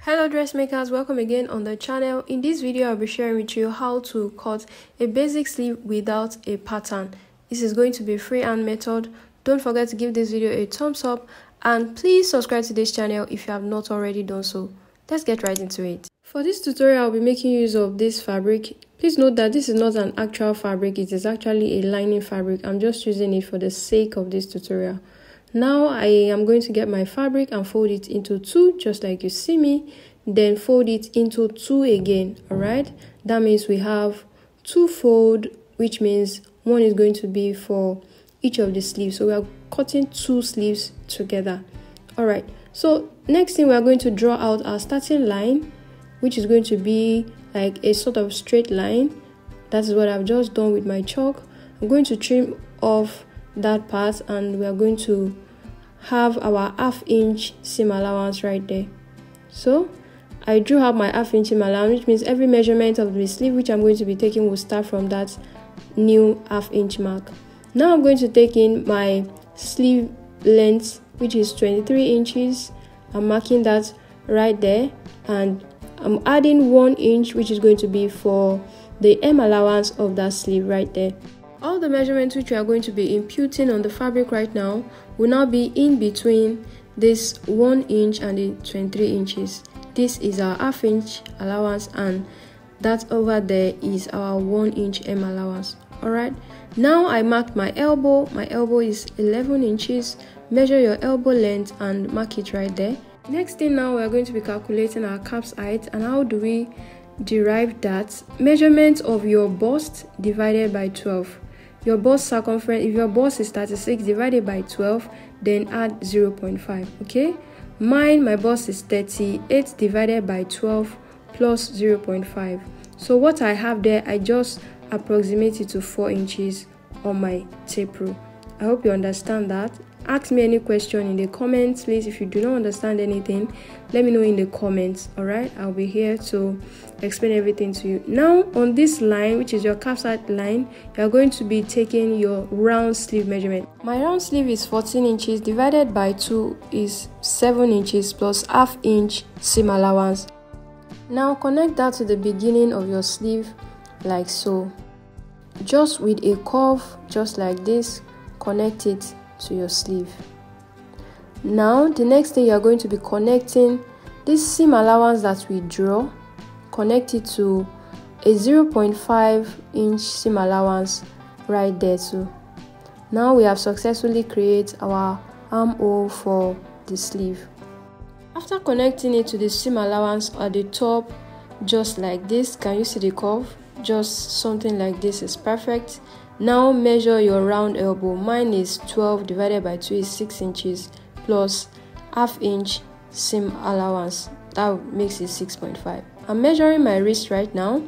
Hello dressmakers, welcome again on the channel. In this video I'll be sharing with you how to cut a basic sleeve without a pattern. This is going to be a freehand method. Don't forget to give this video a thumbs up and please subscribe to this channel if you have not already done so. Let's get right into it. For this tutorial I'll be making use of this fabric. Please note that this is not an actual fabric, it is actually a lining fabric. I'm just using it for the sake of this tutorial. Now I am going to get my fabric and fold it into two, just like you see me, then fold it into two again. All right, that means we have two fold, which means one is going to be for each of the sleeves. So we are cutting two sleeves together. All right, so next thing we are going to draw out our starting line, which is going to be like a sort of straight line. That is what I've just done with my chalk. I'm going to trim off that part and we are going to have our ½ seam allowance right there. So I drew out my ½ seam allowance, which means every measurement of the sleeve which I'm going to be taking will start from that new ½ mark. Now I'm going to take in my sleeve length, which is 23 inches. I'm marking that right there and I'm adding 1 inch, which is going to be for the hem allowance of that sleeve right there. All the measurements which we are going to be imputing on the fabric right now will now be in between this 1 inch and the 23 inches. This is our ½ allowance and that over there is our 1 inch hem allowance. Alright, now I marked my elbow. My elbow is 11 inches. Measure your elbow length and mark it right there. Next thing, now we are going to be calculating our cap's height. And how do we derive that? Measurement of your bust divided by 12. Your bust circumference, if your bust is 36 divided by 12, then add 0.5. okay, my bust is 38 divided by 12 plus 0.5. so what I have there, I just approximate it to 4 inches on my tape rule. I hope you understand that. Ask me any question in the comments, please. If you do not understand anything, let me know in the comments. All right, I'll be here to explain everything to you. Now on this line, which is your calf side line, you are going to be taking your round sleeve measurement. My round sleeve is 14 inches divided by 2 is 7 inches plus ½ inch seam allowance. Now connect that to the beginning of your sleeve like so, just with a curve, just like this. Connect it to your sleeve. Now the next thing you are going to be connecting this seam allowance that we draw, connect it to a 0.5 inch seam allowance right there too. Now we have successfully created our armhole for the sleeve. After connecting it to the seam allowance at the top, just like this, can you see the curve? Just something like this is perfect. Now measure your round elbow. Mine is 12 divided by 2 is 6 inches plus ½ inch seam allowance. That makes it 6.5. I'm measuring my wrist right now.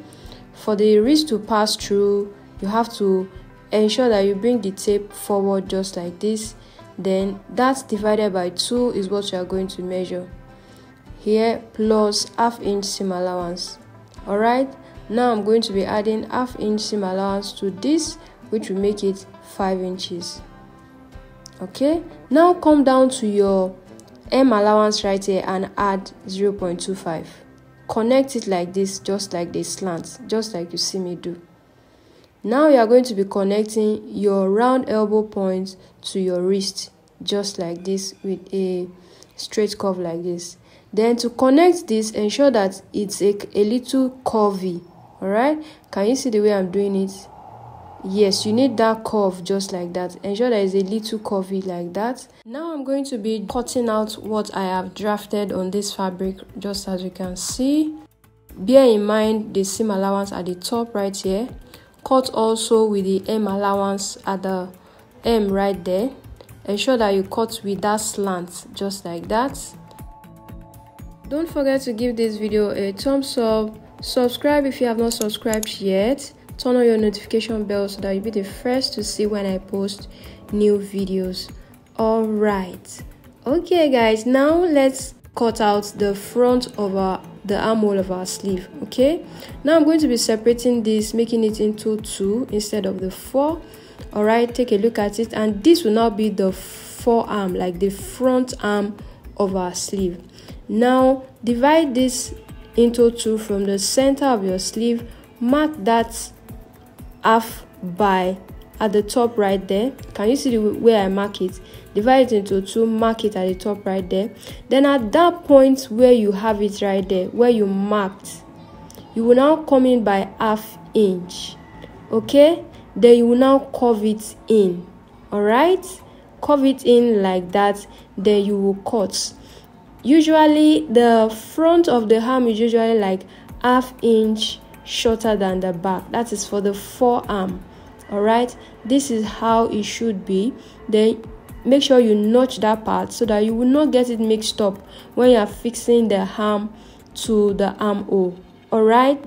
For the wrist to pass through, you have to ensure that you bring the tape forward just like this. Then that divided by 2 is what you are going to measure here, plus ½ inch seam allowance. Alright, now I'm going to be adding ½ inch seam allowance to this, which will make it 5 inches. Okay, now come down to your hem allowance right here and add 0.25. Connect it like this, just like the slant, just like you see me do. Now you are going to be connecting your round elbow point to your wrist, just like this, with a straight curve like this. Then to connect this, ensure that it's a little curvy. Alright, can you see the way I'm doing it? Yes, you need that curve just like that. Ensure that it's a little curvy like that. Now I'm going to be cutting out what I have drafted on this fabric, just as you can see. Bear in mind the seam allowance at the top right here. Cut also with the hem allowance at the hem right there. Ensure that you cut with that slant, just like that. Don't forget to give this video a thumbs up. Subscribe if you have not subscribed yet. Turn on your notification bell so that you'll be the first to see when I post new videos. Alright, okay guys, now let's cut out the front of the armhole of our sleeve. Okay, now I'm going to be separating this, making it into 2 instead of the 4. Alright, take a look at it, and this will now be the forearm, like the front arm of our sleeve. Now divide this into 2 from the center of your sleeve. Mark that half by at the top right there. Can you see the way I mark it? Divide it into 2, mark it at the top right there. Then at that point where you have it right there, where you marked, you will now come in by ½ inch. Okay, then you will now curve it in. All right, curve it in like that. Then you will cut. Usually the front of the arm is usually like ½ inch shorter than the back. That is for the forearm. All right, this is how it should be. Then make sure you notch that part so that you will not get it mixed up when you are fixing the arm to the armhole. All right,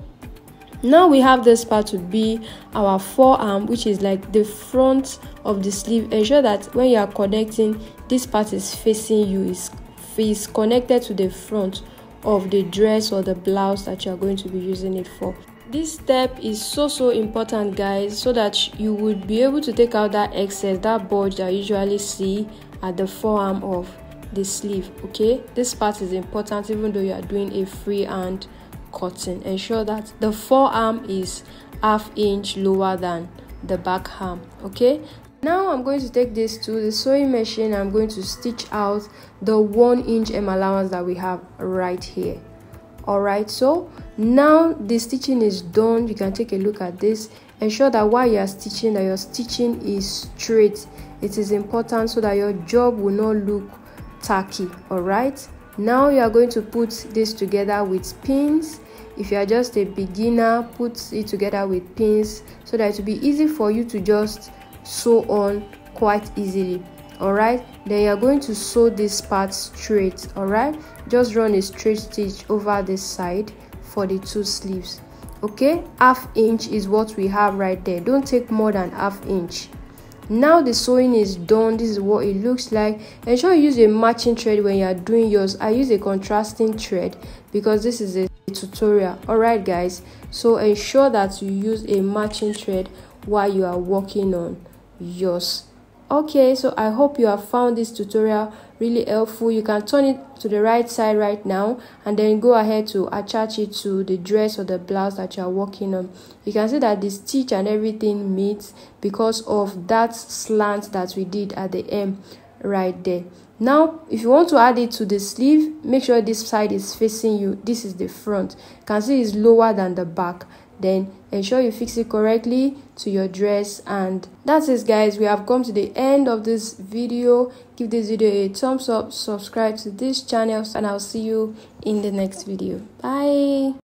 now we have this part to be our forearm, which is like the front of the sleeve. Ensure that when you are connecting, this part is facing you, is connected to the front of the dress or the blouse that you are going to be using it for. This step is so important, guys, so that you would be able to take out that excess, that bulge that you usually see at the forearm of the sleeve. Okay, this part is important even though you are doing a freehand cutting. Ensure that the forearm is ½ inch lower than the back arm. Okay, now I'm going to take this to the sewing machine. I'm going to stitch out the 1 inch hem allowance that we have right here. All right, so now the stitching is done. You can take a look at this. Ensure that while you are stitching, that your stitching is straight. It is important so that your job will not look tacky. All right, now you are going to put this together with pins. If you are just a beginner, put it together with pins so that it will be easy for you to just sew on quite easily. All right, then you are going to sew this part straight. All right, just run a straight stitch over this side for the 2 sleeves. Okay, ½ inch is what we have right there. Don't take more than ½ inch. Now the sewing is done. This is what it looks like. Ensure you use a matching thread when you are doing yours. I use a contrasting thread because this is a tutorial. All right, guys, so ensure that you use a matching thread while you are working on yours. Okay, so I hope you have found this tutorial really helpful. You can turn it to the right side right now and then go ahead to attach it to the dress or the blouse that you are working on. You can see that the stitch and everything meets because of that slant that we did at the hem right there. Now if you want to add it to the sleeve, make sure this side is facing you. This is the front. You can see it's lower than the back. Then ensure you fix it correctly to your dress. And that's it, guys. We have come to the end of this video. Give this video a thumbs up, subscribe to this channel, and I'll see you in the next video. Bye.